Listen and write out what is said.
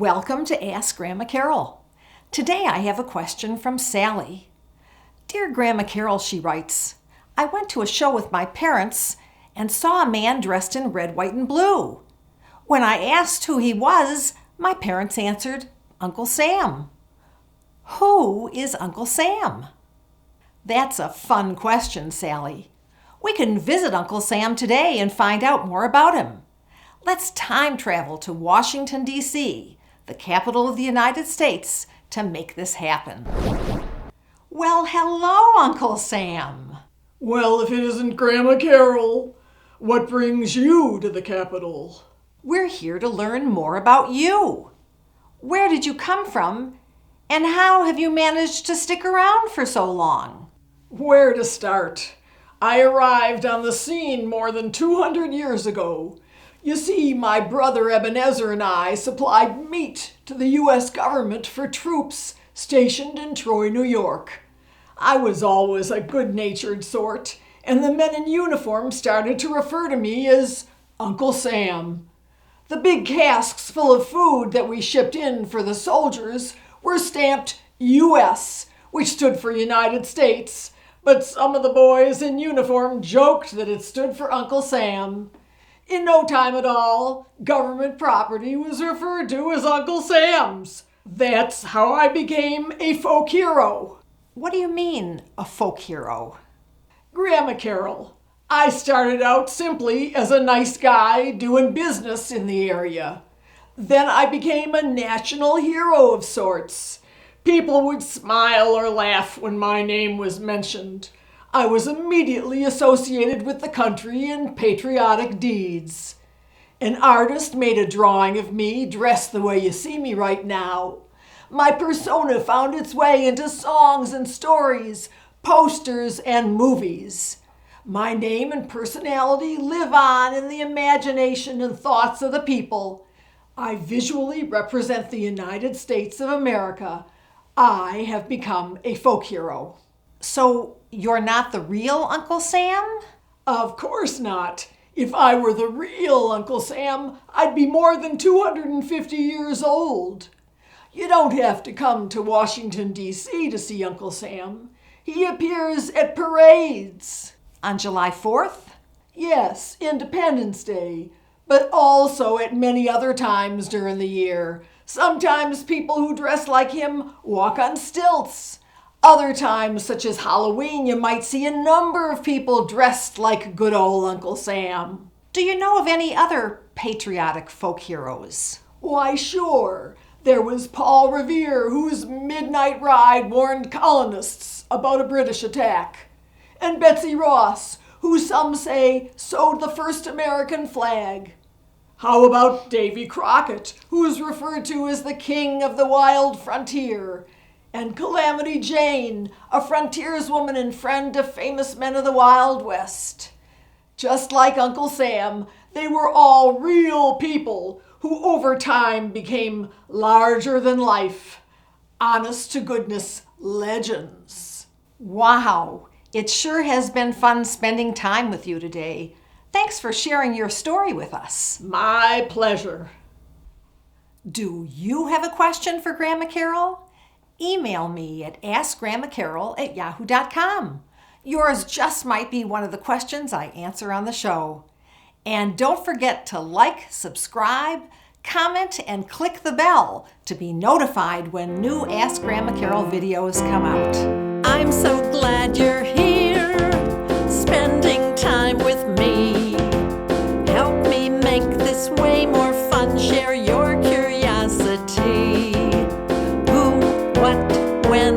Welcome to Ask Grandma Carol. Today I have a question from Sally. Dear Grandma Carol, she writes, I went to a show with my parents and saw a man dressed in red, white, and blue. When I asked who he was, my parents answered, Uncle Sam. Who is Uncle Sam? That's a fun question, Sally. We can visit Uncle Sam today and find out more about him. Let's time travel to Washington, D.C., the capital of the United States, to make this happen. Well, hello, Uncle Sam. Well, if it isn't Grandma Carol, what brings you to the capital? We're here to learn more about you. Where did you come from, and how have you managed to stick around for so long? Where to start? I arrived on the scene more than 200 years ago. You see, my brother Ebenezer and I supplied meat to the U.S. government for troops stationed in Troy, New York. I was always a good-natured sort, and the men in uniform started to refer to me as Uncle Sam. The big casks full of food that we shipped in for the soldiers were stamped U.S., which stood for United States, but some of the boys in uniform joked that it stood for Uncle Sam. In no time at all, government property was referred to as Uncle Sam's. That's how I became a folk hero. What do you mean, a folk hero? Grandma Carol, I started out simply as a nice guy doing business in the area. Then I became a national hero of sorts. People would smile or laugh when my name was mentioned. I was immediately associated with the country in patriotic deeds. An artist made a drawing of me dressed the way you see me right now. My persona found its way into songs and stories, posters and movies. My name and personality live on in the imagination and thoughts of the people. I visually represent the United States of America. I have become a folk hero. So you're not the real Uncle Sam? Of course not. If I were the real Uncle Sam, I'd be more than 250 years old. You don't have to come to Washington, D.C. to see Uncle Sam. He appears at parades. On July 4th? Yes, Independence Day, but also at many other times during the year. Sometimes people who dress like him walk on stilts. Other times, such as Halloween, you might see a number of people dressed like good old Uncle Sam. Do you know of any other patriotic folk heroes? Why, sure. There was Paul Revere, whose midnight ride warned colonists about a British attack. And Betsy Ross, who some say sewed the first American flag. How about Davy Crockett, who is referred to as the king of the wild frontier? And Calamity Jane, a frontierswoman and friend of famous men of the Wild West. Just like Uncle Sam, they were all real people who over time became larger than life, honest-to-goodness legends. Wow, it sure has been fun spending time with you today. Thanks for sharing your story with us. My pleasure. Do you have a question for Grandma Carol? Email me at askgrandmacarol@yahoo.com. Yours just might be one of the questions I answer on the show. And don't forget to like, subscribe, comment, and click the bell to be notified when new Ask Grandma Carol videos come out. I'm so glad you're here, spending time with me. Help me make this way more fun, share your curiosity. Who, what, when,